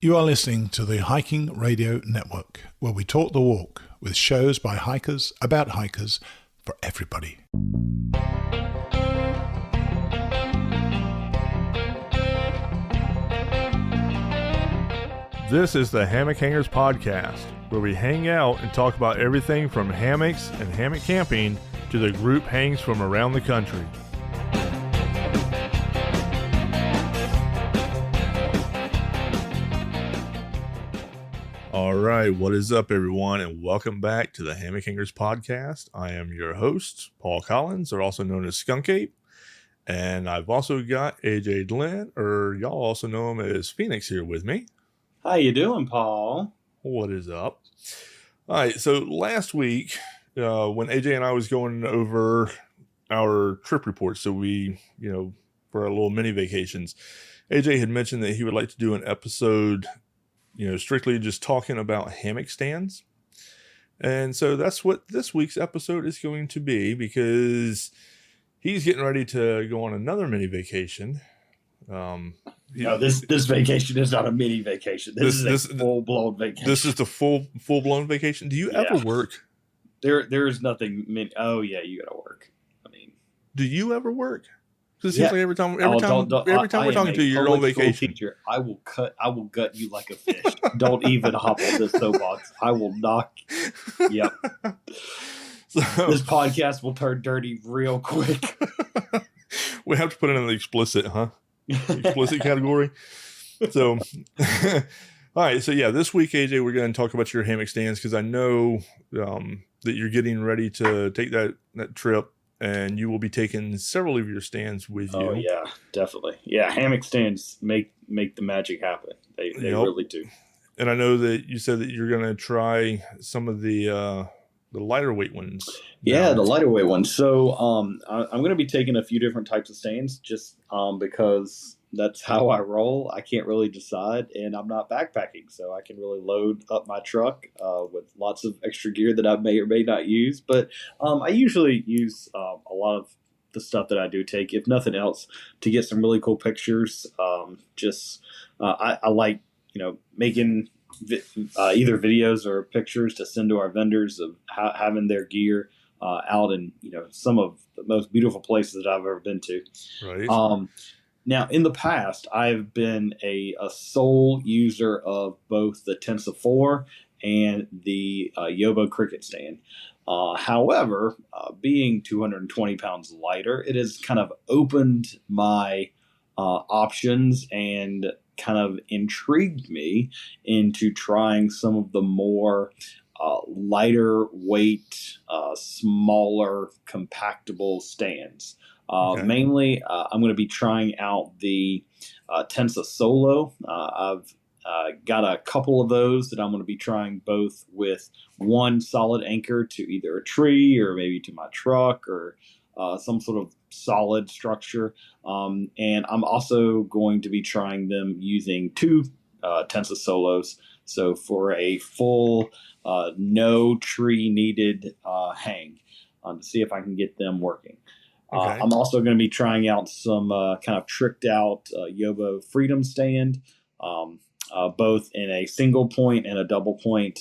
You are listening to the Hiking Radio Network, where we talk the walk with shows by hikers, about hikers, for everybody. This is the Hammock Hangers Podcast, where we hang out and talk about everything from hammocks and hammock camping to the group hangs from around the country. All right, what is up, everyone, and welcome back to the Hammock Hangers Podcast. I am your host, Paul Collins, or also known as Skunkape, and I've also got AJ Glenn, or y'all also know him as Pheonix, here with me. How you doing, Paul? What is up? All right, so last week, when AJ and I was going over our trip reports, so we, for our little mini vacations, AJ had mentioned that he would like to do an episode, strictly just talking about hammock stands. And so that's what this week's episode is going to be, because he's getting ready to go on another mini vacation. No, this vacation is not a mini vacation. This is a full-blown vacation. This is the full-blown vacation. Do you ever work? There's nothing mini. Oh yeah, you gotta work. I mean, do you ever work? Because it seems like every time we're talking to you, you're on vacation. Teacher, I will gut you like a fish. Don't even hop on this soapbox. I will knock. Yep. So, this podcast will turn dirty real quick. We have to put it in the explicit, huh? Explicit category. So, all right. So yeah, this week, AJ, we're going to talk about your hammock stands, because I know that you're getting ready to take that trip. And you will be taking several of your stands with you. Oh, yeah, definitely. Yeah, hammock stands make the magic happen. They really do. And I know that you said that you're going to try some of the lighter weight ones. Yeah, the lighter weight ones. So I'm going to be taking a few different types of stands just because that's how I roll. I can't really decide, and I'm not backpacking, so I can really load up my truck with lots of extra gear that I may or may not use. But I usually use a lot of the stuff that I do take, if nothing else, to get some really cool pictures. I like making either videos or pictures to send to our vendors of having their gear out in some of the most beautiful places that I've ever been to. Right. Now, in the past, I've been a sole user of both the Tensa 4 and the Yobo cricket stand. However, being 220 pounds lighter, it has kind of opened my options and kind of intrigued me into trying some of the more lighter weight, smaller, compactable stands. Okay. Mainly, I'm going to be trying out the Tensa Solo. I've got a couple of those that I'm going to be trying, both with one solid anchor to either a tree or maybe to my truck or some sort of solid structure. And I'm also going to be trying them using two Tensa Solos. So for a full no tree needed hang, to see if I can get them working. Okay. I'm also going to be trying out some kind of tricked out Yobo Freedom stand, both in a single point and a double point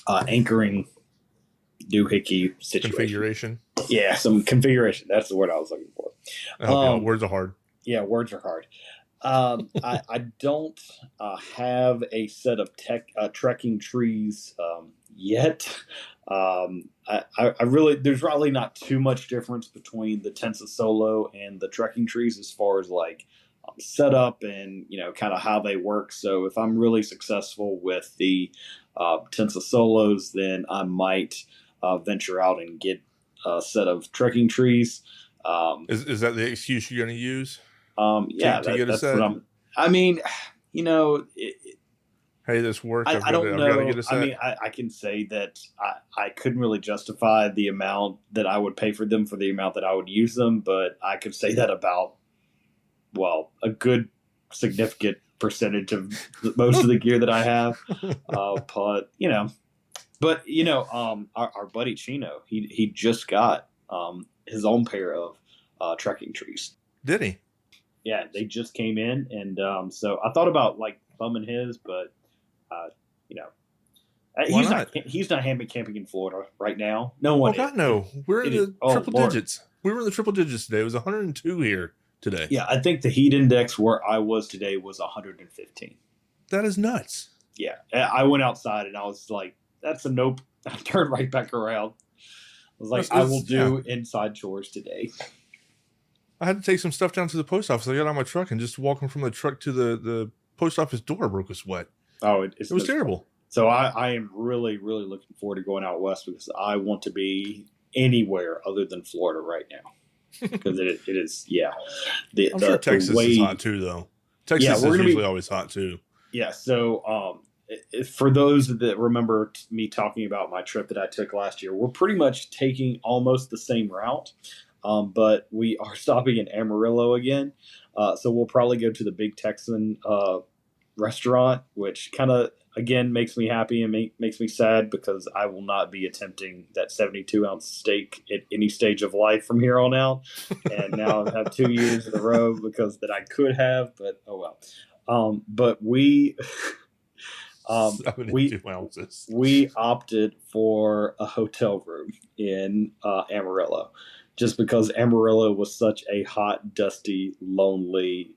anchoring doohickey situation. Configuration. Yeah, some configuration. That's the word I was looking for. Words are hard. Yeah, words are hard. I don't have a set of trekking trees yet. I really, there's probably not too much difference between the Tensa Solo and the trekking trees as far as like setup and kind of how they work. So if I'm really successful with the Tensa Solos, then I might venture out and get a set of trekking trees. Is that the excuse you're going to use? Yeah, to get that's a set? what I'm. I mean, hey, this worked. I don't know. I've got to get a set. I mean, I can say that I couldn't really justify the amount that I would pay for them for the amount that I would use them, but I could say that about, a good significant percentage of most of the gear that I have. But our buddy Chino, he just got his own pair of trekking trees. Did he? Yeah, they just came in, and so I thought about like bumming his, but you know, Why not? he's not hammock camping in Florida right now. No one Oh is. God, no. We're in the Oh triple Lord. digits. We were in the triple digits today. It was 102 here today. Yeah, I think the heat index where I was today was 115. That is nuts. Yeah, I went outside and I was like, "That's a nope." I turned right back around. I was like, "I will do inside chores today." I had to take some stuff down to the post office. I got out of my truck and just walking from the truck to the post office door broke a sweat. Oh, it was terrible. So I am really, really looking forward to going out west because I want to be anywhere other than Florida right now. Because it is, yeah. I'm sure Texas is hot too, though. Texas is usually always hot too. Yeah, so for those that remember me talking about my trip that I took last year, we're pretty much taking almost the same route, but we are stopping in Amarillo again. So we'll probably go to the Big Texan restaurant, which kind of, again, makes me happy and makes me sad because I will not be attempting that 72-ounce steak at any stage of life from here on out. And now I've had 2 years in a row because that I could have, but oh well. But we 72 ounces. We opted for a hotel room in Amarillo just because Amarillo was such a hot, dusty, lonely,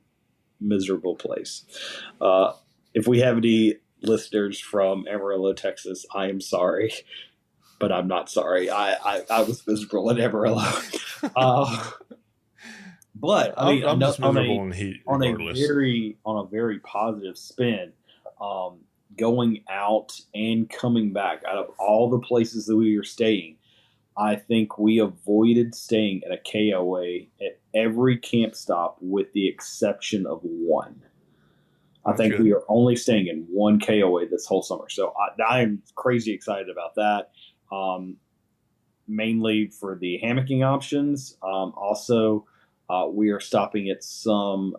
miserable place. If we have any listeners from Amarillo, Texas, I am sorry, but I'm not sorry. I was miserable in Amarillo. But I mean, I'm just miserable in heat regardless. On a very positive spin, going out and coming back, out of all the places that we were staying, I think we avoided staying at a KOA at every camp stop with the exception of one. I think we are only staying in one KOA this whole summer. So I'm crazy excited about that. Mainly for the hammocking options. Also, we are stopping at some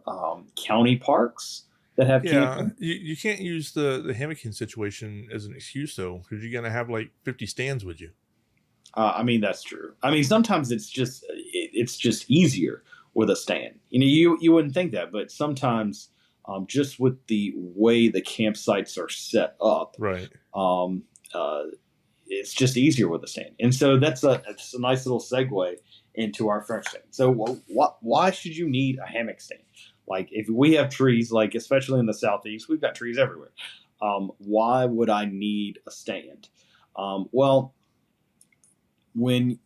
county parks that have camping. You can't use the hammocking situation as an excuse, though, because you're going to have like 50 stands with you. I mean, that's true. I mean, sometimes it's just easier with a stand. You wouldn't think that, but sometimes just with the way the campsites are set up, right? It's just easier with a stand, and so that's a nice little segue into our French stand. So, why should you need a hammock stand? Like, if we have trees, like especially in the southeast, we've got trees everywhere. Why would I need a stand? Well,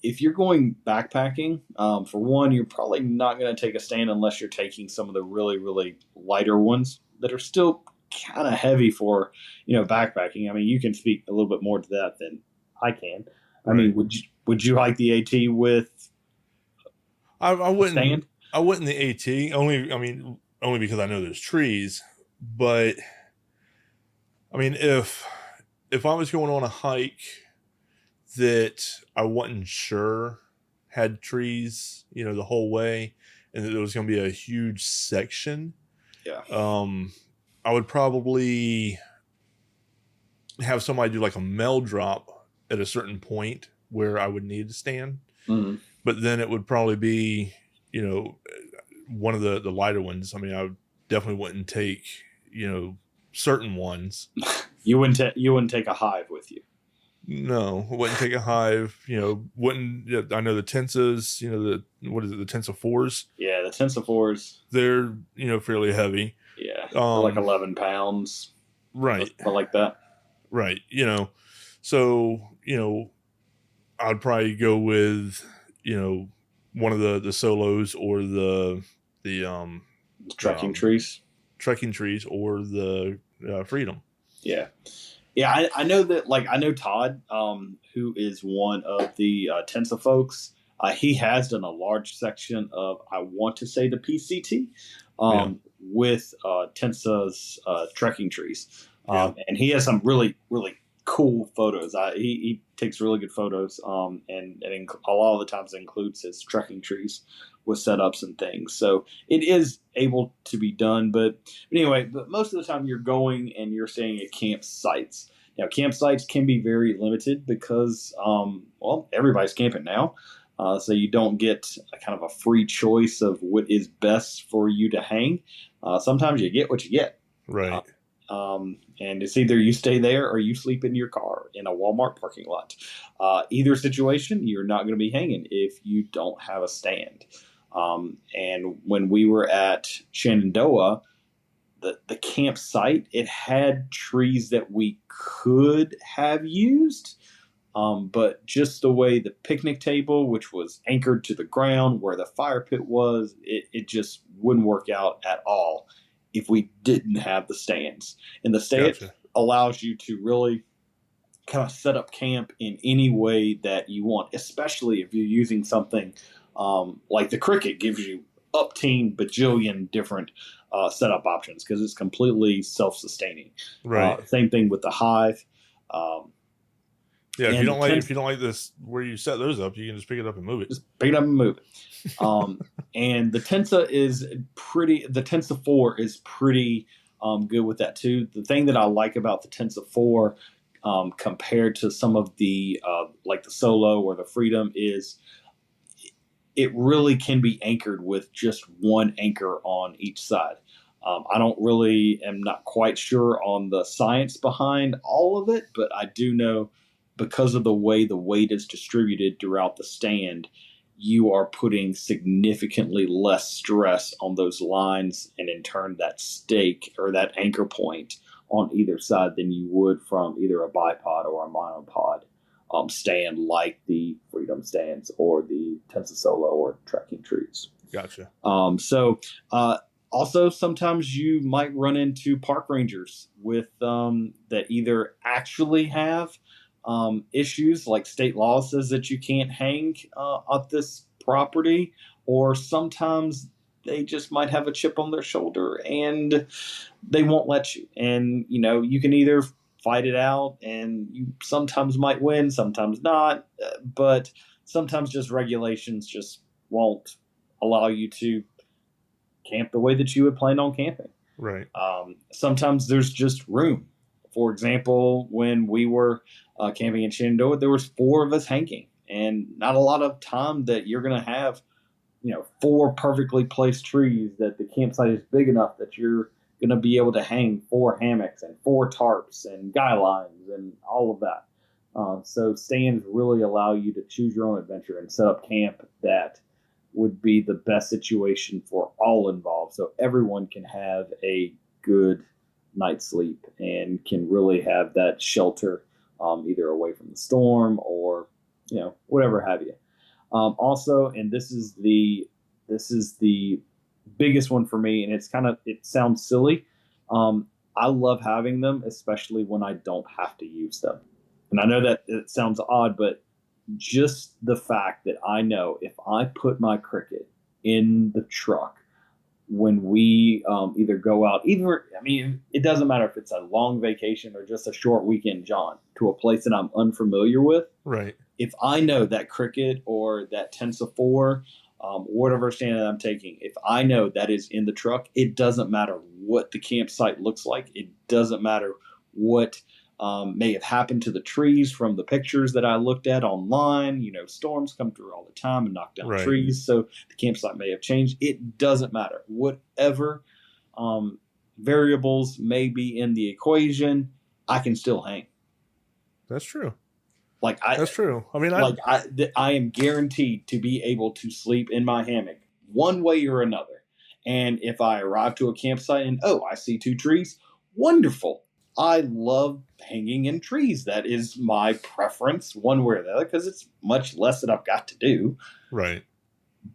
if you're going backpacking, for one, you're probably not going to take a stand unless you're taking some of the really, really lighter ones that are still kind of heavy for, backpacking. I mean, you can speak a little bit more to that than I can. I mean, would you hike the AT with I wouldn't stand? I wouldn't the AT only because I know there's trees, but I mean, if I was going on a hike that I wasn't sure had trees, the whole way, and that there was going to be a huge section, I would probably have somebody do like a mail drop at a certain point where I would need to stand. Mm-hmm. But then it would probably be, one of the lighter ones. I mean, I definitely wouldn't take, certain ones. You wouldn't take a hive with you. No, I wouldn't take a hive. Wouldn't. I know the Tensas. The Tensa 4s? Yeah, the Tensa 4s. They're fairly heavy. Yeah, like 11 pounds. Right. But like that. Right. So I'd probably go with one of the solos or the trekking trees. Trekking trees or the Freedom. Yeah. Yeah, I know that. Like, I know Todd, who is one of the Tensa folks. He has done a large section of, I want to say, the PCT with Tensa's trekking trees, and he has some really, really cool photos. He takes really good photos, and a lot of the times it includes his trekking trees with setups and things. So it is able to be done. But anyway, most of the time you're going and you're staying at campsites. Now, campsites can be very limited because, everybody's camping now. so you don't get a kind of a free choice of what is best for you to hang. Sometimes you get what you get. Right. And it's either you stay there or you sleep in your car in a Walmart parking lot. Either situation, you're not going to be hanging if you don't have a stand. And when we were at Shenandoah, the campsite, it had trees that we could have used. But just the way the picnic table, which was anchored to the ground where the fire pit was, it just wouldn't work out at all if we didn't have the stands. And the stand allows you to really kind of set up camp in any way that you want, especially if you're using something like the Cricket gives you upteen bajillion different setup options because it's completely self-sustaining. Right. Same thing with the Hive. Yeah, if you don't like this where you set those up, you can just pick it up and move it. Just pick it up and move it. And the Tensa the Tensa 4 is pretty good with that too. The thing that I like about the Tensa 4 compared to some of the like the Solo or the Freedom is it really can be anchored with just one anchor on each side. am not quite sure on the science behind all of it, but I do know because of the way the weight is distributed throughout the stand, you are putting significantly less stress on those lines and in turn that stake or that anchor point on either side than you would from either a bipod or a monopod stand like the Freedom stands or the Tensa Solo or Trekking Trees. Gotcha. Also, sometimes you might run into park rangers with that either actually have issues like state law says that you can't hang at this property, or sometimes they just might have a chip on their shoulder and they won't let you. And, you can either fight it out and you sometimes might win, sometimes not. But sometimes just regulations just won't allow you to camp the way that you had planned on camping. Right. Sometimes there's just room. For example, when we were camping in Shenandoah, there was 4 of us hanging, and not a lot of time that you're going to have, 4 perfectly placed trees that the campsite is big enough that you're going to be able to hang 4 hammocks and 4 tarps and guy lines and all of that. So stands really allow you to choose your own adventure and set up camp that would be the best situation for all involved. So everyone can have a good night's sleep and can really have that shelter either away from the storm or, whatever have you. Also, and this is the biggest one for me, and it sounds silly. I love having them, especially when I don't have to use them. And I know that it sounds odd, but just the fact that I know if I put my Cricket in the truck when we either go out, it doesn't matter if it's a long vacation or just a short weekend jaunt to a place that I'm unfamiliar with. Right. If I know that Cricket or that Tensa 4, whatever stand that I'm taking, if I know that is in the truck, it doesn't matter what the campsite looks like. It doesn't matter what may have happened to the trees from the pictures that I looked at online. Storms come through all the time and knock down trees, so the campsite may have changed. It doesn't matter. Whatever variables may be in the equation, I can still hang. That's true. That's true. I am guaranteed to be able to sleep in my hammock one way or another. And if I arrive to a campsite and, I see 2 trees, wonderful. I love hanging in trees. That is my preference one way or the other because it's much less that I've got to do. Right.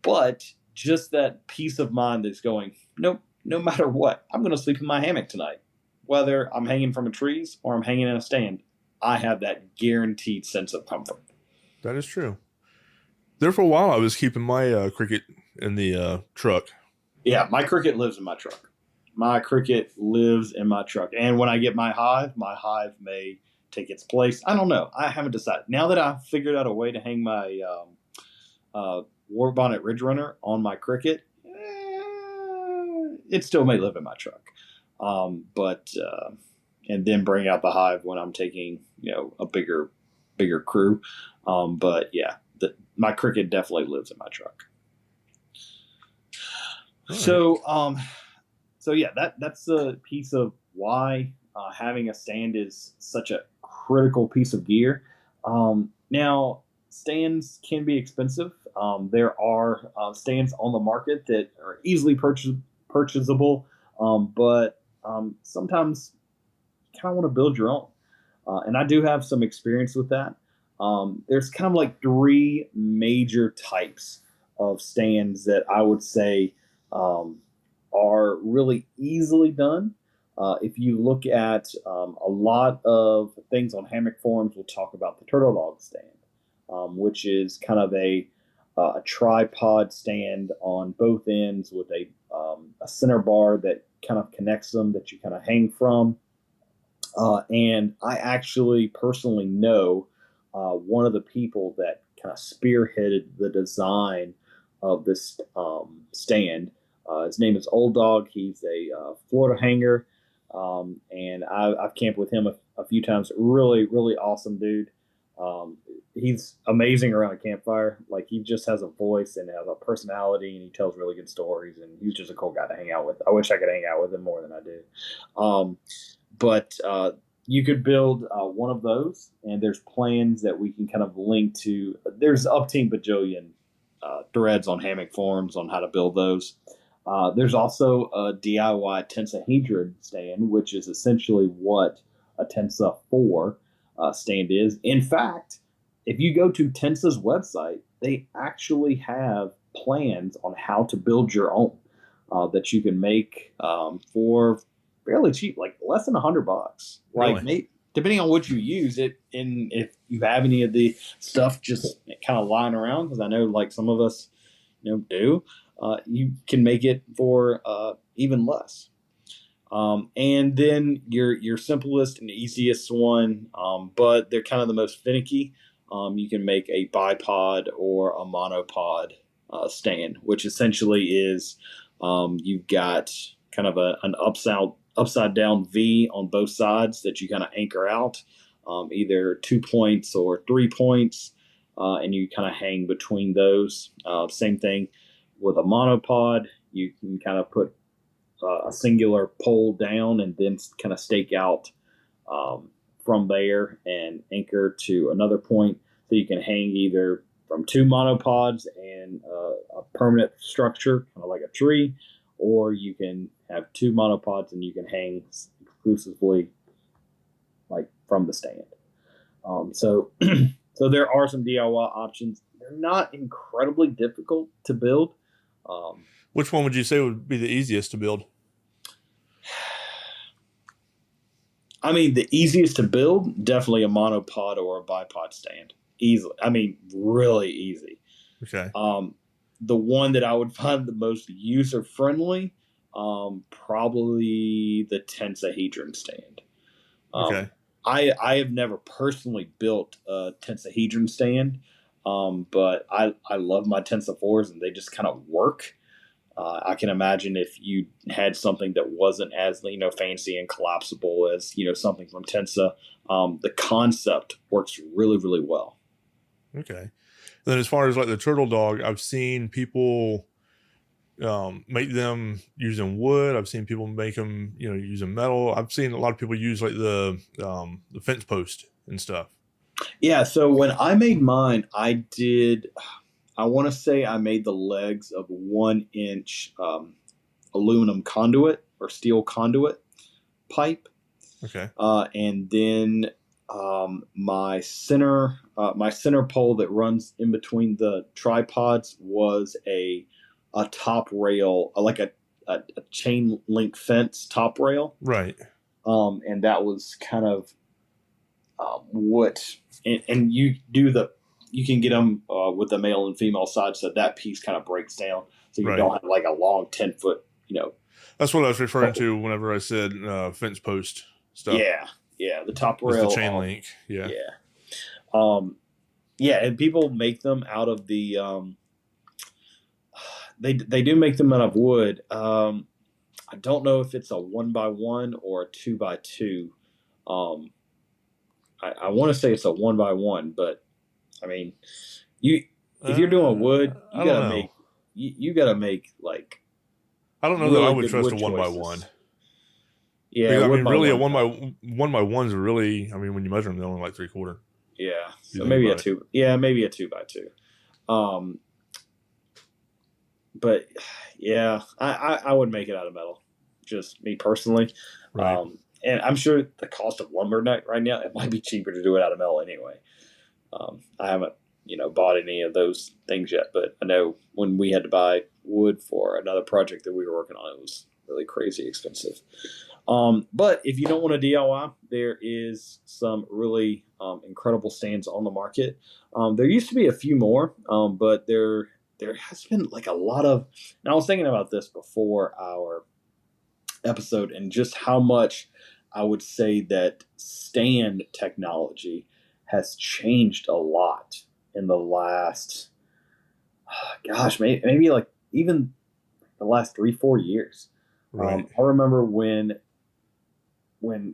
But just that peace of mind that's going, nope, no matter what, I'm going to sleep in my hammock tonight. Whether I'm hanging from a trees or I'm hanging in a stand, I have that guaranteed sense of comfort. That is true. There for a while, I was keeping my Cricket in the truck. Yeah, my Cricket lives in my truck. My Cricket lives in my truck. And when I get my Hive may take its place. I don't know. I haven't decided. Now that I've figured out a way to hang my War Bonnet Ridge Runner on my Cricket, it still may live in my truck. And then bring out the Hive when I'm taking, a bigger crew. But yeah, my cricket definitely lives in my truck. Right. So yeah, that's a piece of why having a stand is such a critical piece of gear. Now, stands can be expensive. There are stands on the market that are easily purchasable, but sometimes you kind of want to build your own. And I do have some experience with that. There's kind of like three major types of stands that I would say are really easily done. If you look at a lot of things on Hammock Forums, we'll talk about the turtle dog stand, which is kind of a tripod stand on both ends with a center bar that kind of connects them that you kind of hang from. And I actually personally know one of the people that kind of spearheaded the design of this stand. His name is Old Dog. He's a Florida hanger, and I've camped with him a few times. Really, really awesome dude. He's amazing around a campfire. Like, he just has a voice and has a personality, and he tells really good stories, and he's just a cool guy to hang out with. I wish I could hang out with him more than I do. But you could build one of those, and there's plans that we can kind of link to. There's upteen bajillion threads on Hammock Forums on how to build those. There's also a DIY tensahedron stand, which is essentially what a Tensa 4 stand is. In fact, if you go to Tensa's website, they actually have plans on how to build your own that you can make for fairly cheap, like less than $100. Like, Really? depending on what you use it, and if you have any of the stuff just kind of lying around, because I know like some of us, do, you can make it for even less. And then your simplest and easiest one, but they're kind of the most finicky. You can make a bipod or a monopod stand, which essentially is you've got kind of an upside down V on both sides that you kind of anchor out, either 2 points or 3 points, and you kind of hang between those. Same thing with a monopod. You can kind of put a singular pole down and then kind of stake out from there and anchor to another point, so you can hang either from 2 monopods and a permanent structure, kind of like a tree, or you can have 2 monopods and you can hang exclusively like from the stand. So there are some DIY options. They're not incredibly difficult to build. Which one would you say would be the easiest to build? I mean, the easiest to build, definitely a monopod or a bipod stand. Easily. I mean, really easy. Okay. The one that I would find the most user-friendly, probably the tensahedron stand. Okay. I have never personally built a tensahedron stand, but I love my Tensa 4s, and they just kind of work. I can imagine if you had something that wasn't as fancy and collapsible as something from Tensa, the concept works really, really well. Okay. Then as far as like the turtle dog, I've seen people make them using wood. I've seen people make them using metal. I've seen a lot of people use like the fence post and stuff. Yeah. So when I made mine, I want to say I made the legs of 1 inch aluminum conduit or steel conduit pipe. Okay. And then my center pole that runs in between the tripods was a top rail, like a chain link fence top rail. Right. And that was kind of and you can get them with the male and female side, so that piece kind of breaks down, so you don't have like a long 10-foot. That's what I was referring to whenever I said fence post stuff. Yeah, the top rail, the chain link. Yeah. And people make them out of the. They do make them out of wood. I don't know if it's a 1x1 or a 2x2. I want to say it's a 1x1, but I mean, if you're doing wood, I don't know. You gotta make like I don't know really that I would good trust a wood 1x1. choices. Yeah, Because I wood mean, by really, a one. 1x1s are really. I mean, when you measure them, they're only like 3/4. Yeah, You so think maybe a about it. two. Yeah, maybe a 2x2. But yeah, I would make it out of metal. Just me personally. Right. And I'm sure the cost of lumber right now, it might be cheaper to do it out of metal anyway. I haven't, bought any of those things yet, but I know when we had to buy wood for another project that we were working on, it was really crazy expensive. But if you don't want to DIY, there is some really incredible stands on the market. There used to be a few more, but there has been like a lot of. And I was thinking about this before our episode, and just how much I would say that stand technology has changed a lot in the last, gosh, maybe like even the last 3-4 years. Right. I remember when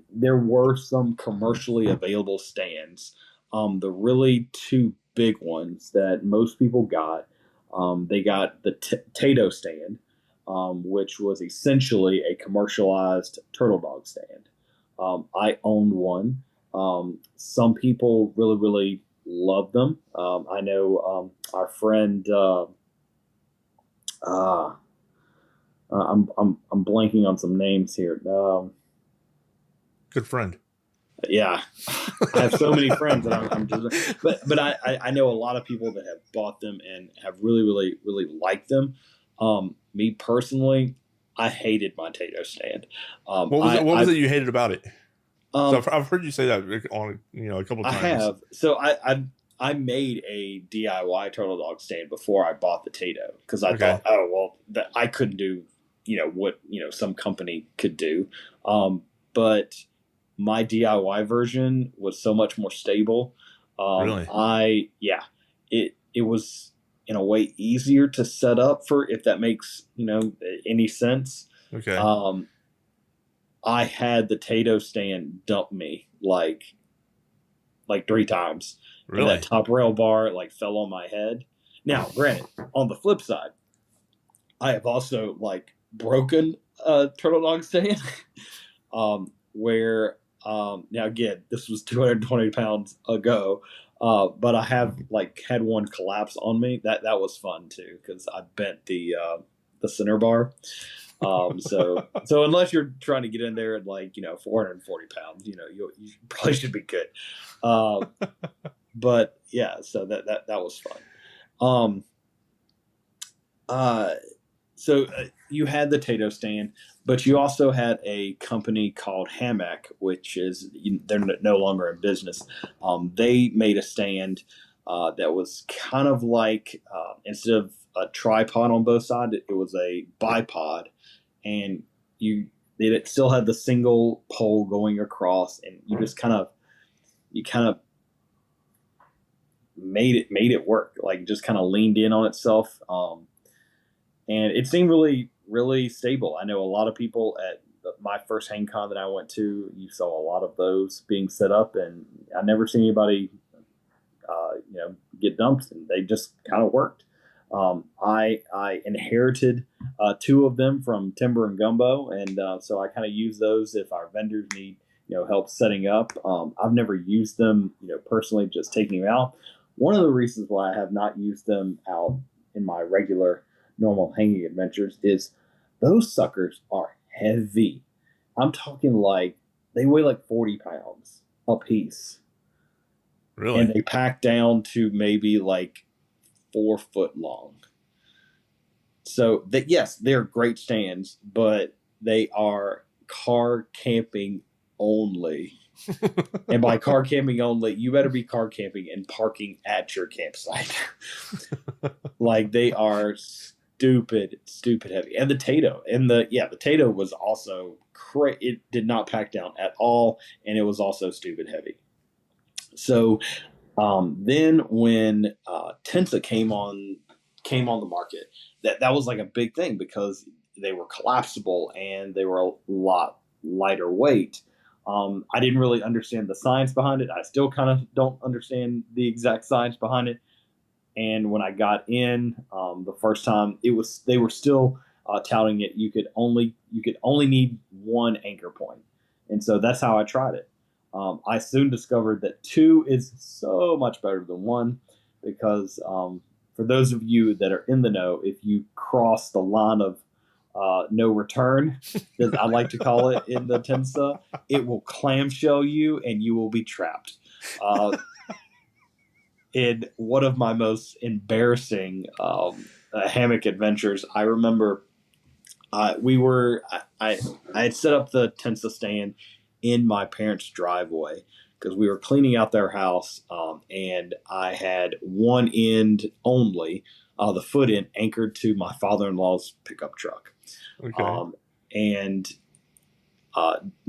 there were some commercially available stands, the really two big ones that most people got, they got the Tato stand, which was essentially a commercialized turtle dog stand. I owned one. Some people really, really loved them. I know our friend. I'm blanking on some names here. Good friend. Yeah, I have so many friends that I'm just, but I know a lot of people that have bought them and have really, really, really liked them. Me personally, I hated my Tato stand. What was it? What was it you hated about it? So I've heard you say that on a couple of times. I have. So I made a DIY turtle dog stand before I bought the Tato, because I thought, oh well, that I couldn't do what some company could do, but my DIY version was so much more stable. Really? It was in a way easier to set up, for if that makes any sense. Okay. I had the Tato stand dump me like 3 times. Really? And that top rail bar fell on my head. Now, granted, on the flip side, I have also broken a turtle dog stand where now again, this was 220 pounds ago, but I have had one collapse on me. That was fun too, because I bent the center bar. So unless you're trying to get in there at 440 pounds, you probably should be good. But yeah, so that was fun. So you had the Tato stand, but you also had a company called Hammock, which is they're no longer in business. They made a stand that was kind of like, instead of a tripod on both sides, it was a bipod, and it still had the single pole going across, and you just kind of made it work, just kind of leaned in on itself. And it seemed really, really stable. I know a lot of people at my first hang con that I went to, you saw a lot of those being set up, and I never seen anybody, get dumped, and they just kind of worked. I inherited 2 of them from Timber and Gumbo, and so I kind of use those if our vendors need help setting up. I've never used them personally, just taking them out. One of the reasons why I have not used them out in my regular normal hanging adventures is those suckers are heavy. I'm talking they weigh 40 pounds a piece. Really? And they pack down to maybe 4 foot long. So yes, they're great stands, but they are car camping only. And by car camping only, you better be car camping and parking at your campsite. They are stupid heavy. And the Tato, the Tato was also it did not pack down at all, and it was also stupid heavy. So then when Tensa came on the market, that was a big thing, because they were collapsible and they were a lot lighter weight. I didn't really understand the science behind it. I still kind of don't understand the exact science behind it. And when I got in the first time, they were still touting it. You could only need one anchor point, and so that's how I tried it. I soon discovered that two is so much better than one because for those of you that are in the know, if you cross the line of no return, as I like to call it in the Tensa, it will clamshell you and you will be trapped. In one of my most embarrassing hammock adventures, I remember I had set up the Tensa stand in my parents' driveway because we were cleaning out their house, and I had one end only, the foot end, anchored to my father-in-law's pickup truck. Okay. And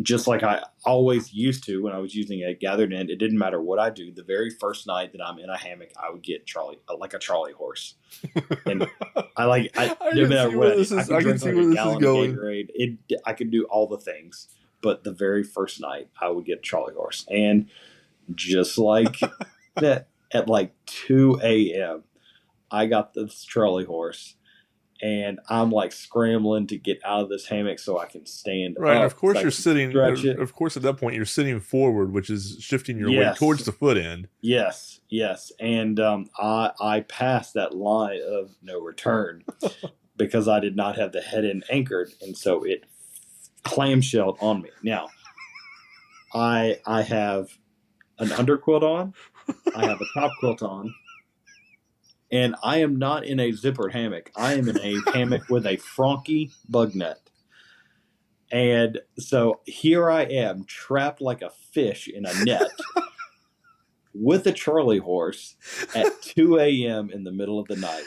just like I always used to when I was using a gathered end, it didn't matter what I do. The very first night that I'm in a hammock, I would get like a Charlie horse, and no matter what I could drink like a gallon of Gatorade. I could do all the things, but the very first night I would get a Charlie horse, and just like that, at like 2 a.m., I got this Charlie horse. And I'm like scrambling to get out of this hammock so I can stand right, up. and of course so you're sitting. Of course, at that point you're sitting forward, which is shifting your weight towards the foot end. Yes, and I passed that line of no return because I did not have the head end anchored, and so it clamshelled on me. Now, I have an underquilt on, I have a top quilt on. And I am not in a zippered hammock. I am in a hammock with a Franke bug net. And so here I am, trapped like a fish in a net with a Charlie horse at 2 a.m. in the middle of the night.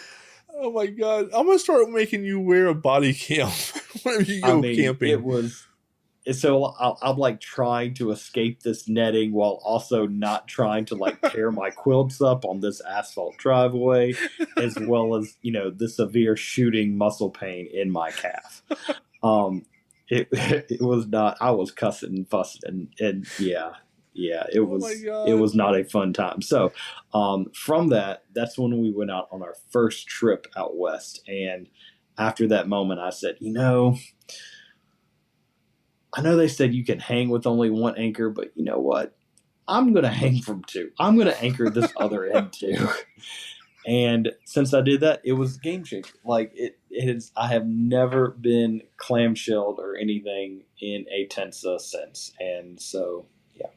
Oh my God. I'm going to start making you wear a body cam whenever you go camping. It was... So I'm like trying to escape this netting while also not trying to like tear my quilts up on this asphalt driveway, as well as, the severe shooting muscle pain in my calf. It was not, I was cussing and fussing and it was not a fun time. So, from that's when we went out on our first trip out west. And after that moment, I said, I know they said you can hang with only one anchor, but you know what? I'm going to hang from two. I'm going to anchor this other end too. And since I did that, it was a game changer. Like it is, I have never been clamshelled or anything in a Tensa since. And so, yeah.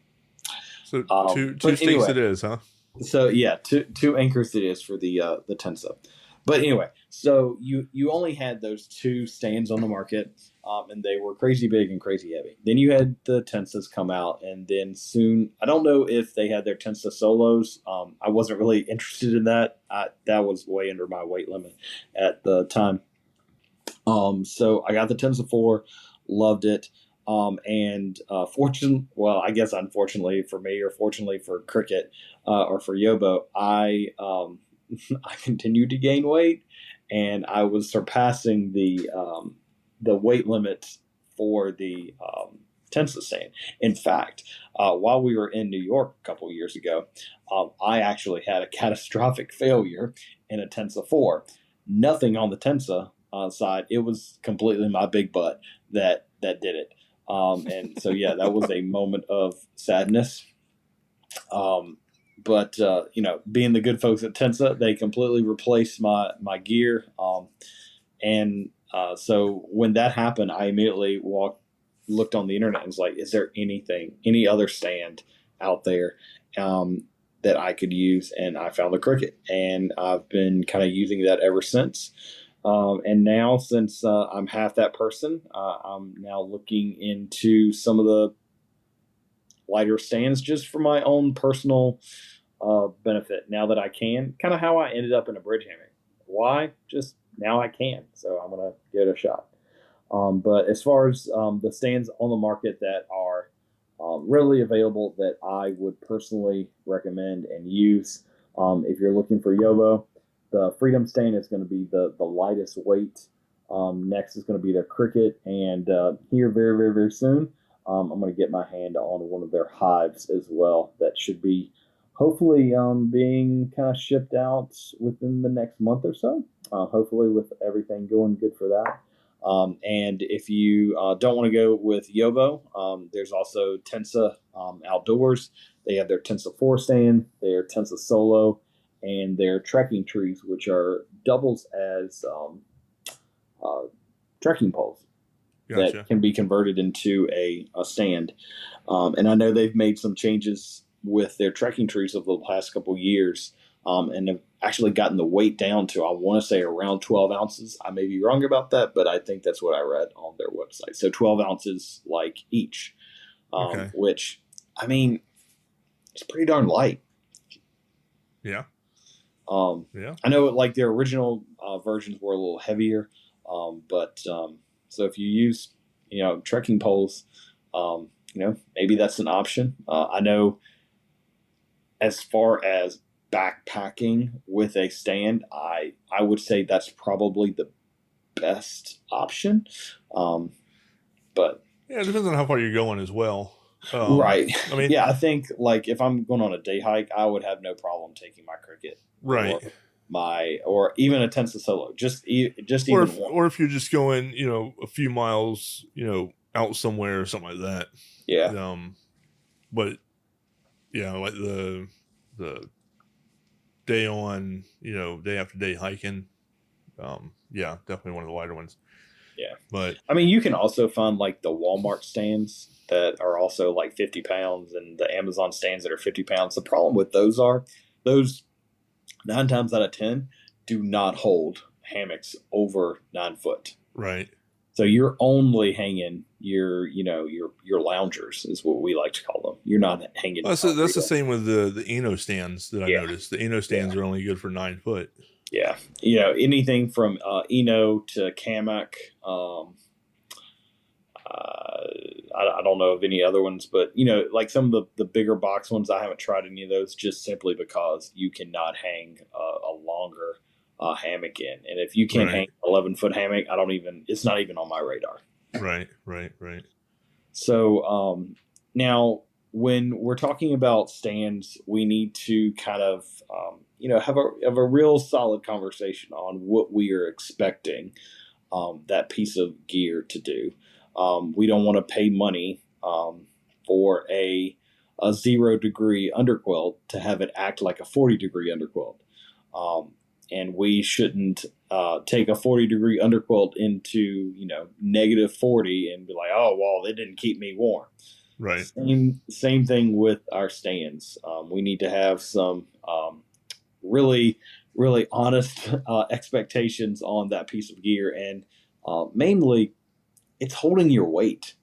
So two stakes anyway, it is, huh? So yeah, two anchors it is for the Tensa. But anyway, so you only had those two stands on the market, and they were crazy big and crazy heavy. Then you had the Tensas come out, and then soon, I don't know if they had their Tensa solos. I wasn't really interested in that. That was way under my weight limit at the time. So I got the Tensa 4, loved it. And I guess unfortunately for me, or fortunately for Cricket, or for Yobo, I continued to gain weight, and I was surpassing the weight limit for the Tensa stand. In fact, while we were in New York a couple of years ago, I actually had a catastrophic failure in a Tensa 4. Nothing on the Tensa side. It was completely my big butt that did it. And so, yeah, that was a moment of sadness. But being the good folks at Tensa, they completely replaced my gear. So when that happened, I immediately looked on the internet and was like, is there any other stand out there that I could use? And I found the Cricket, and I've been kind of using that ever since. And now, since I'm half that person, I'm now looking into some of the lighter stands just for my own personal benefit. Now that I can, kind of how I ended up in a bridge hammock. Why? Just now I can, so I'm gonna give it a shot. But as far as the stands on the market that are readily available that I would personally recommend and use, if you're looking for Yobo, the Freedom stand is going to be the lightest weight. Next is going to be their Cricket, and here very, very, very soon, I'm going to get my hand on one of their hives as well. That should be hopefully being kind of shipped out within the next month or so. Hopefully with everything going good for that. And if you don't want to go with Yobo, there's also Tensa Outdoors. They have their Tensa 4 stand, their Tensa Solo, and their trekking trees, which are doubles as uh, trekking poles Gotcha. that can be converted into a stand. And I know they've made some changes with their trekking trees over the past couple of years, and have actually gotten the weight down to, I want to say, around 12 ounces. I may be wrong about that, but I think that's what I read on their website. So 12 ounces like each, Okay. which, I mean, it's pretty darn light. Yeah. Yeah. I know like their original versions were a little heavier, but so if you use, trekking poles, maybe that's an option. I know as far as backpacking with a stand, I would say that's probably the best option. But Yeah, it depends on how far you're going as well. right. I mean, yeah, I think like if I'm going on a day hike, I would have no problem taking my Cricket, right. or even a Tensa Solo, or if you're just going, a few miles, out somewhere or something like that. Yeah. But yeah, like the day on, day after day hiking. Yeah, definitely one of the lighter ones. Yeah. But I mean, you can also find like the Walmart stands that are also like 50 pounds and the Amazon stands that are 50 pounds. The problem with those 9 times out of 10 do not hold hammocks over 9 foot. right. So you're only hanging your loungers is what we like to call them. You're not hanging. Well, that's the same with the Eno stands that I noticed. The Eno stands are only good for 9 foot. Yeah, anything from Eno to Hammock. I don't know of any other ones, but like some of the bigger box ones, I haven't tried any of those just simply because you cannot hang a longer hammock in, and if you can't hang 11-foot hammock, it's not even on my radar. Right. So now when we're talking about stands, we need to kind of have a real solid conversation on what we are expecting that piece of gear to do. We don't want to pay money for a 0-degree underquilt to have it act like a 40-degree underquilt. And we shouldn't take a 40-degree underquilt into -40 and be like, oh well, it didn't keep me warm. Right. Same thing with our stands. We need to have some really honest expectations on that piece of gear, and mainly it's holding your weight.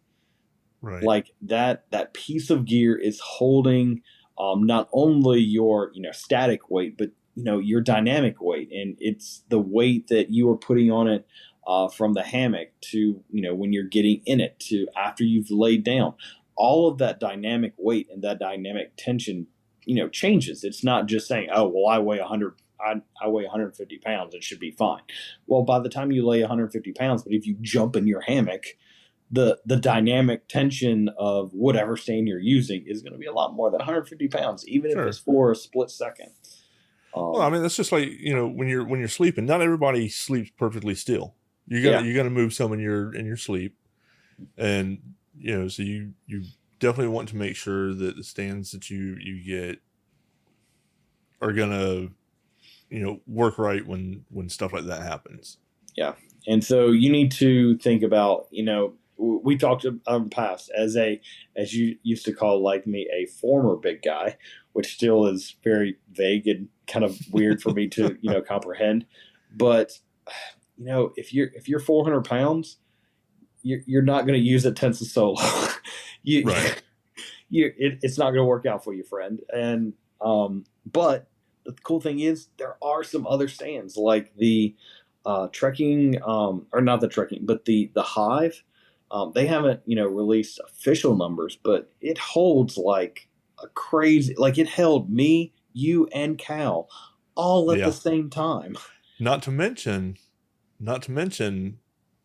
Right. Like that piece of gear is holding not only your static weight, but your dynamic weight, and it's the weight that you are putting on it from the hammock to when you're getting in it to after you've laid down. All of that dynamic weight and that dynamic tension changes. It's not just saying, oh well, I weigh 150 pounds, it should be fine. Well, by the time you lay 150 pounds, but if you jump in your hammock, the dynamic tension of whatever stand you're using is going to be a lot more than 150 pounds, even if it's for a split second. Well, I mean, that's just like when you're sleeping. Not everybody sleeps perfectly still. You got to move some in your sleep, and so you definitely want to make sure that the stands that you get are gonna work right when stuff like that happens. Yeah, and so you need to think about we talked in the past as you used to call like me a former big guy, which still is very vague and kind of weird for me to comprehend. But if you're 400 pounds, you're not going to use a Tensa Solo. Right. It's not going to work out for you, friend. And but the cool thing is there are some other stands like the trekking, or not the trekking, but the Hive. They haven't released official numbers, but it holds like a crazy. Like it held me, you, and Cal all at the same time. Not to mention,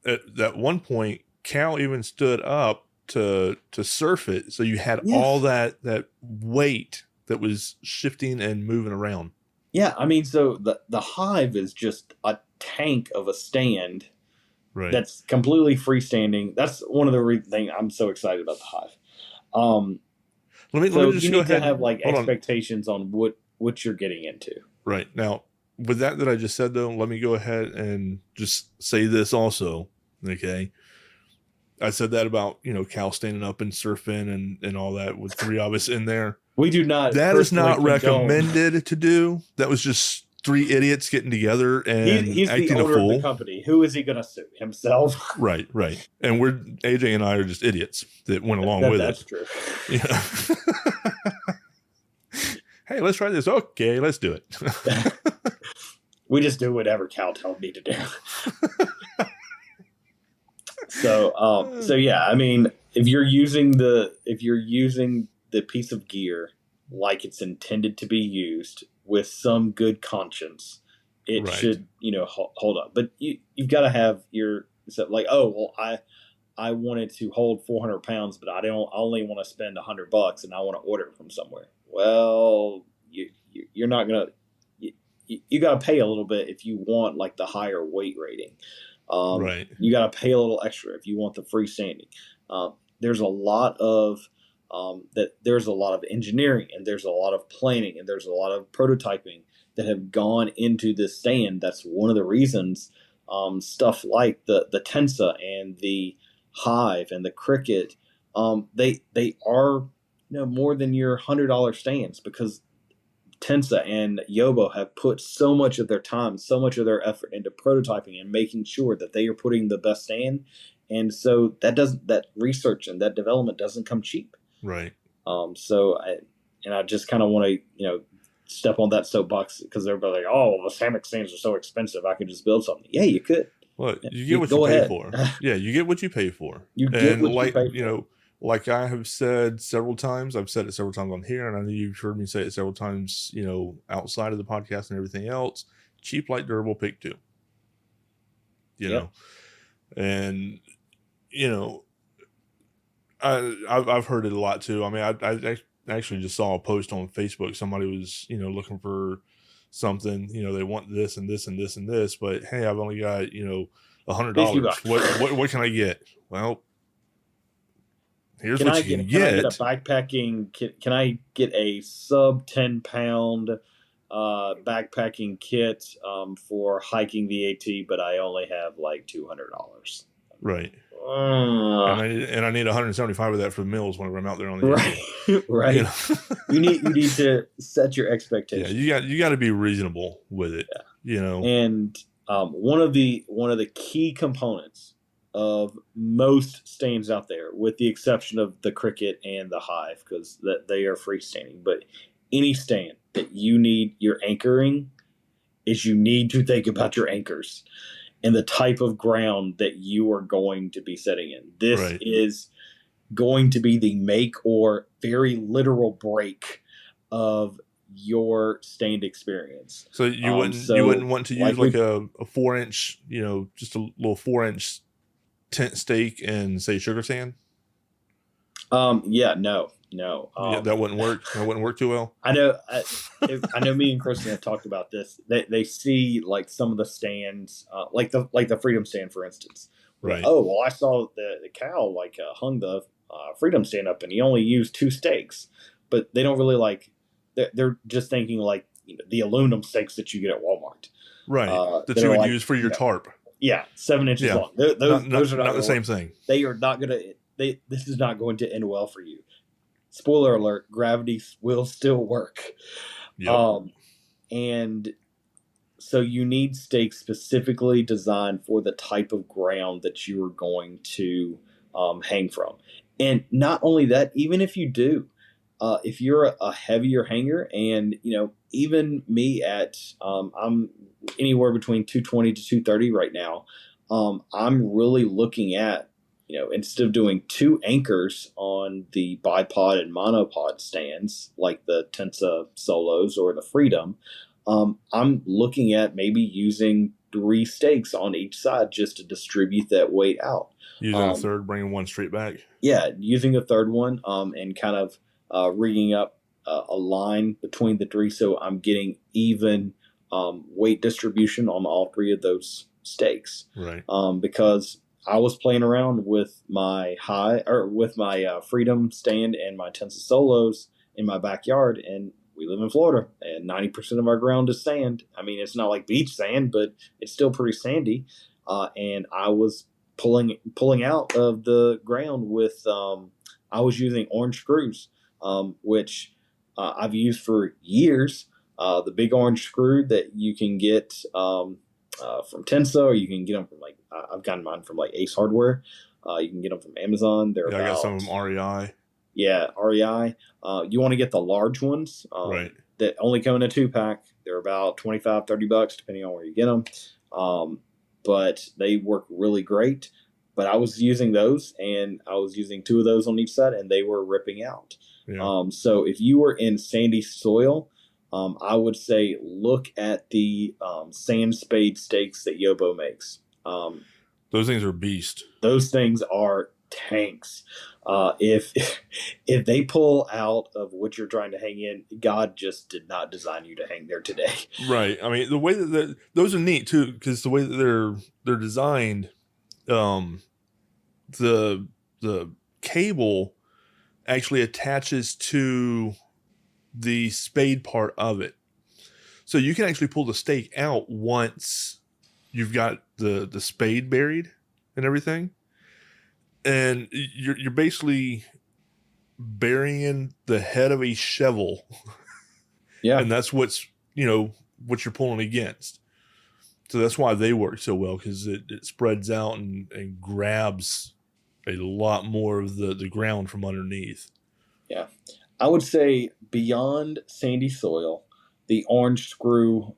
at that one point, Cal even stood up to surf it, so you had all that weight that was shifting and moving around. Yeah, I mean, so the Hive is just a tank of a stand Right. that's completely freestanding. That's one of the things I'm so excited about the Hive. Let me just you go need ahead. to have like Hold expectations on what you're getting into. Right. Now, with that I just said, though, let me go ahead and just say this also. Okay. I said that about, Cal standing up and surfing and all that with 3 of us in there. We do not. That is not personally condone- recommended to do. That was just 3 idiots getting together and He's acting the owner a fool. of the company. Who is he going to sue? Himself? Right. And AJ and I are just idiots that went along with that's it. That's true. Hey, let's try this. Okay, let's do it. We just do whatever Cal tells me to do. So yeah, I mean, if you're using the piece of gear like it's intended to be used with some good conscience, it Right. should, hold up. But you've got to have like, oh, well, I wanted to hold 400 pounds, but I only want to spend $100 and I want to order it from somewhere. Well, you're not going to, you got to pay a little bit if you want like the higher weight rating. Right. You got to pay a little extra if you want the freestanding. There's a lot of there's a lot of engineering and there's a lot of planning and there's a lot of prototyping that have gone into this stand. That's one of the reasons stuff like the Tensa and the Hive and the Cricket, they are more than your $100 stands, because Tensa and Yobo have put so much of their time, so much of their effort into prototyping and making sure that they are putting the best stand. And so that research and that development doesn't come cheap. Right. So I just kind of want to, step on that soapbox, because everybody's like, oh, the Hammock stands are so expensive, I could just build something. Yeah, you could. Well, you get what you pay for. Yeah, you get what you pay for. You get what you pay for. Like I have said several times, I've said it several times on here, and I know you've heard me say it several times, outside of the podcast and everything else. Cheap, light, durable, pick 2. You know, and I've heard it a lot too. I mean, I actually just saw a post on Facebook. Somebody was looking for something. They want this and this and this and this, but hey, I've only got $100. What can I get? Well, here's what you can get. Can I get a backpacking? Can I get a sub 10-pound backpacking kit for hiking the AT? But I only have like $200. Right. And I need 175 of that for the meals whenever I'm out there on the AT. Right. You need to set your expectations. Yeah, you got to be reasonable with it. Yeah. And one of the key components of most stands out there, with the exception of the Cricket and the Hive, because they are freestanding, but any stand that you need your anchoring is you need to think about your anchors and the type of ground that you are going to be setting in. This is going to be the make or very literal break of your stand experience. So you wouldn't want to use like a 4-inch, just a little 4-inch tent stake and say sugar sand? No. Yeah, that wouldn't work. That wouldn't work too well. I know. Me and Kristen have talked about this. They see like some of the stands, like the Freedom stand, for instance. Right. Oh well, I saw the Cal hung the Freedom stand up, and he only used 2 stakes. But they don't really They're just thinking the aluminum stakes that you get at Walmart. Right. That you would use for your tarp. Yeah, 7 inches long. Those are not the same thing. They are not going to. This is not going to end well for you. Spoiler alert: gravity will still work. Yep. And so you need stakes specifically designed for the type of ground that you are going to hang from. And not only that, even if you do, if you're a heavier hanger, and even me at I'm anywhere between 220 to 230 right now, I'm really looking at instead of doing 2 anchors on the bipod and monopod stands like the Tensa Solos or the Freedom, I'm looking at maybe using 3 stakes on each side just to distribute that weight out. Using a third, bringing one straight back. Yeah, using a third one, and kind of rigging up a line between the three, so I'm getting even weight distribution on all three of those stakes. Right. Because I was playing around with my Freedom stand and my Tensa Solos in my backyard, and we live in Florida, and 90% of our ground is sand. I mean, it's not like beach sand, but it's still pretty sandy. And I was pulling out of the ground with I was using orange screws, which I've used for years. The big orange screw that you can get from Tensa, or you can get them from I've gotten mine from Ace Hardware. You can get them from Amazon. They're I got some of them REI. Yeah, REI. You want to get the large ones, right? That only come in a 2-pack. They're about $25-$30 depending on where you get them. But they work really great. But I was using those, and I was using 2 of those on each side, and they were ripping out. Yeah. So if you were in sandy soil, I would say look at the sand spade stakes that Yobo makes. Those things are beast. Those things are tanks. If they pull out of what you're trying to hang in, God just did not design you to hang there today. Right. I mean, the way that those are neat too, because the way that they're designed, the cable actually attaches to the spade part of it, so you can actually pull the stake out once you've got the spade buried and everything, and you're basically burying the head of a shovel. Yeah. And that's what you're pulling against. So that's why they work so well, because it spreads out and grabs a lot more of the ground from underneath. Yeah. I would say beyond sandy soil, the orange screw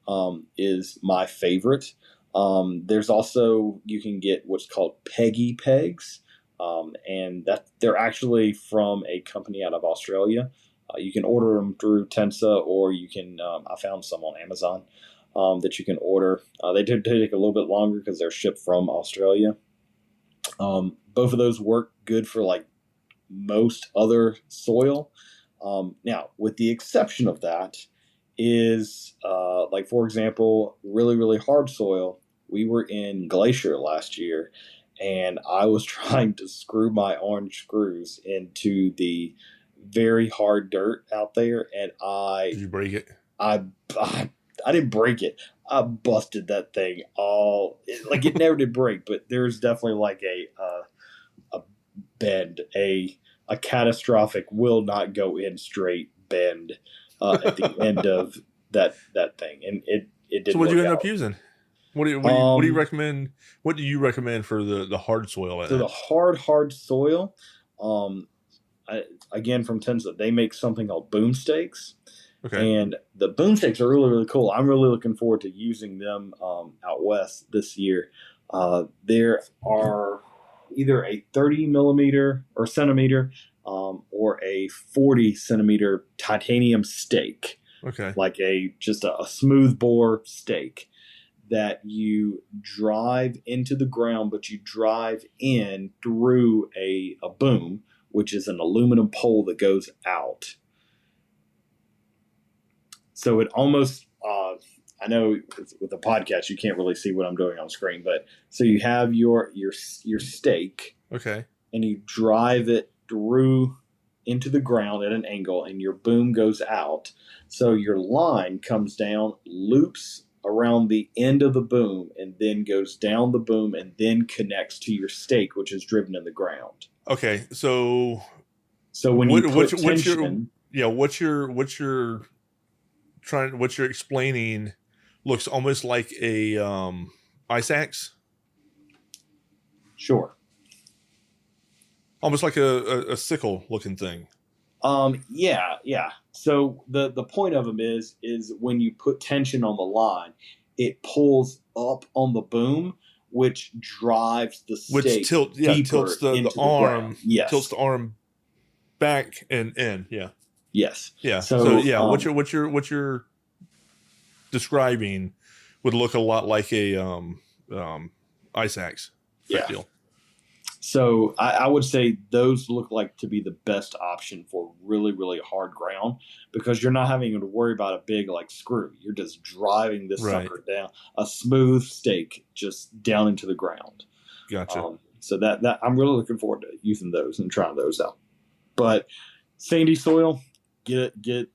is my favorite. There's also, you can get what's called Peggy pegs, and that they're actually from a company out of Australia. You can order them through Tensa, or you can. I found some on Amazon that you can order. They do take a little bit longer because they're shipped from Australia. Both of those work good for most other soil. Now, with the exception of that, is for example, really, really hard soil. We were in Glacier last year, and I was trying to screw my orange screws into the very hard dirt out there, and Did you break it? I didn't break it. I busted that thing it never did break, but there's definitely a bend, a catastrophic will not go in straight bend at the end of that thing, and it didn't. So what did you end out. up using? What do you recommend? What do you recommend for the hard soil? So the hard soil, again from Tensa, they make something called boom stakes. Okay. And the boom stakes are really, really cool. I'm really looking forward to using them out west this year. There are either a 30 millimeter or centimeter or a 40 centimeter titanium stake. Okay. Just a smooth bore stake that you drive into the ground, but you drive in through a boom, which is an aluminum pole that goes out. So it almost, I know with the podcast you can't really see what I'm doing on screen, but so you have your stake, okay, and you drive it through into the ground at an angle, and your boom goes out. So your line comes down, loops around the end of the boom, and then goes down the boom, and then connects to your stake, which is driven in the ground. Okay, so when you put tension, what you're explaining looks almost like a ice axe. Sure. Almost like a sickle looking thing. Yeah. So the point of them is when you put tension on the line, it pulls up on the boom, which drives the stake tilts the arm. ground. Yes. Tilts the arm back and in. Yeah. Yes. Yeah. So what you're describing would look a lot like a ice axe. Yeah. Deal. So I would say those look like to be the best option for really, really hard ground, because you're not having to worry about a big like screw. You're just driving this Right. sucker down, a smooth stake just down into the ground. Gotcha. So that I'm really looking forward to using those and trying those out. But sandy soil, get the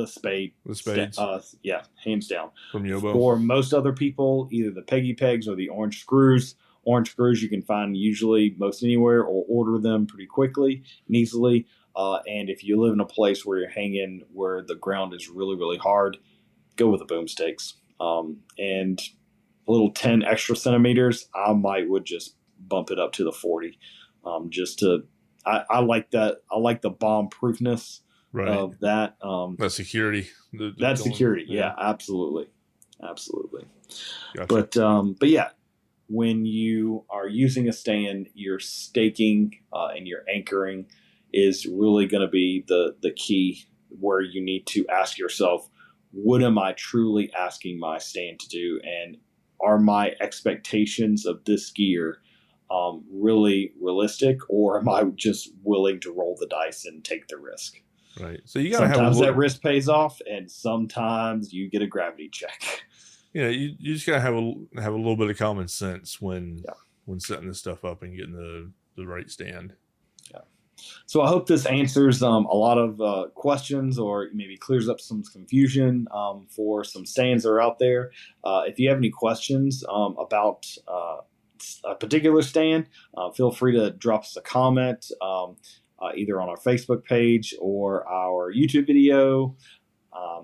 spade. The spades. Yeah, hands down. From Yobo. For most other people, either the peggy pegs or the orange screws. Orange screws you can find usually most anywhere, or order them pretty quickly and easily. And if you live in a place where you're hanging where the ground is really, really hard, go with the boom stakes. And a little 10 extra centimeters, I would just bump it up to the 40. I like that. I like the bomb proofness of that. That security. Security. Yeah, absolutely. Gotcha. But yeah, when you are using a stand, your staking and your anchoring is really going to be the key, where you need to ask yourself, what am I truly asking my stand to do? And are my expectations of this gear really realistic, or am I just willing to roll the dice and take the risk? Right. So you got to have sometimes that risk pays off, and sometimes you get a gravity check. You just gotta have a little bit of common sense when setting this stuff up and getting the right stand. Yeah. So I hope this answers a lot of questions, or maybe clears up some confusion for some stands that are out there. If you have any questions about a particular stand, feel free to drop us a comment either on our Facebook page or our YouTube video.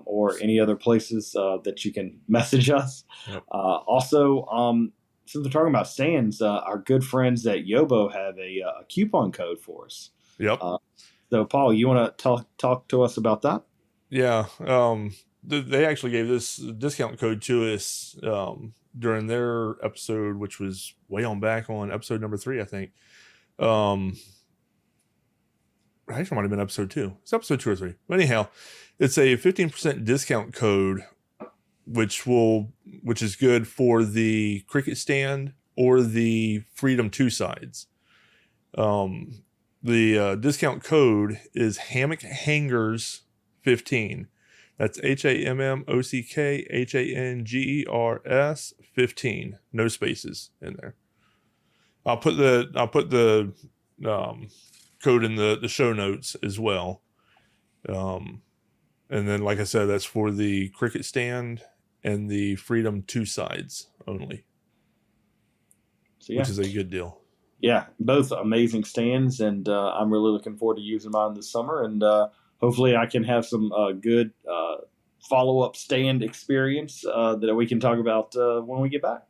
Or any other places that you can message us. Yep. Also, since we're talking about stands, our good friends at Yobo have a coupon code for us. Yep. So, Paul, you want to talk to us about that? Yeah. They actually gave this discount code to us during their episode, which was way on back on episode number 3, I think. Actually, might have been episode 2. It's episode 2 or 3. But anyhow, it's a 15% discount code, which is good for the cricket stand or the Freedom 2 sides. The discount code is Hammock Hangers 15. That's HAMMOCKHANGERS 15. No spaces in there. I'll put the code in the show notes as well. And then, like I said, that's for the cricket stand and the Freedom 2 sides only, which is a good deal. Yeah, both amazing stands, and I'm really looking forward to using mine this summer, and hopefully I can have some good follow-up stand experience that we can talk about when we get back.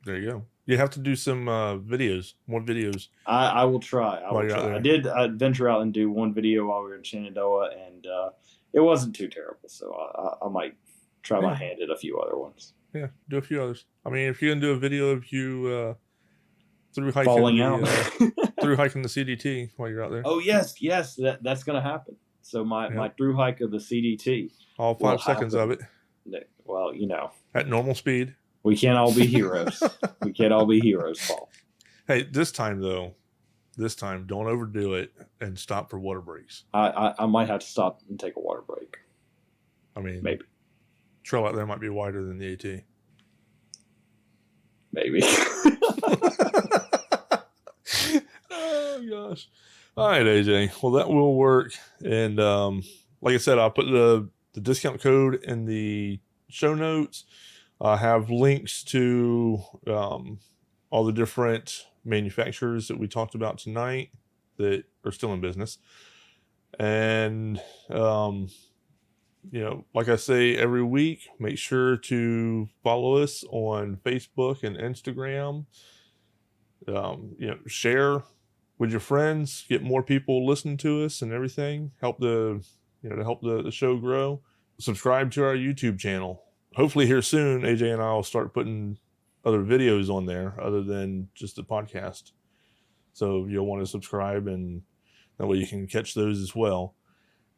There you go. You have to do some more videos. I will try. I did venture out and do one video while we were in Shenandoah, and it wasn't too terrible. So I might try my hand at a few other ones. Yeah, do a few others. I mean, if you can do a video of you through hiking, falling out, through hiking the CDT while you're out there. Oh yes, that's going to happen. So my through hike of the CDT, all 5 seconds of it. Well, at normal speed. We can't all be heroes. We can't all be heroes, Paul. Hey, this time don't overdo it and stop for water breaks. I might have to stop and take a water break. I mean, maybe. Trail out there might be wider than the AT. Maybe. Oh gosh. All right, AJ. Well, that will work. And like I said, I'll put the discount code in the show notes. I have links to all the different manufacturers that we talked about tonight that are still in business. And, like I say every week, make sure to follow us on Facebook and Instagram. Share with your friends, get more people listening to us and everything. Help to help the show grow. Subscribe to our YouTube channel. Hopefully here soon, AJ and I will start putting other videos on there other than just the podcast. So you'll want to subscribe, and that way you can catch those as well.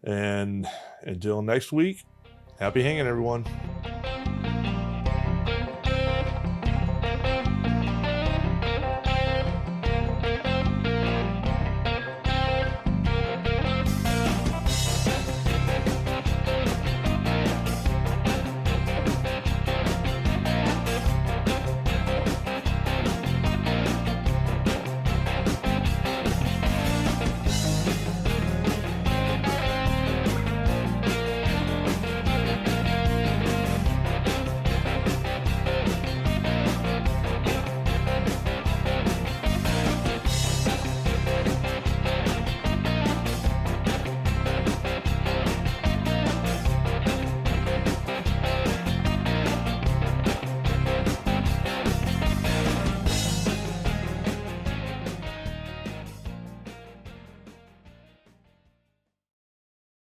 And until next week, happy hanging, everyone.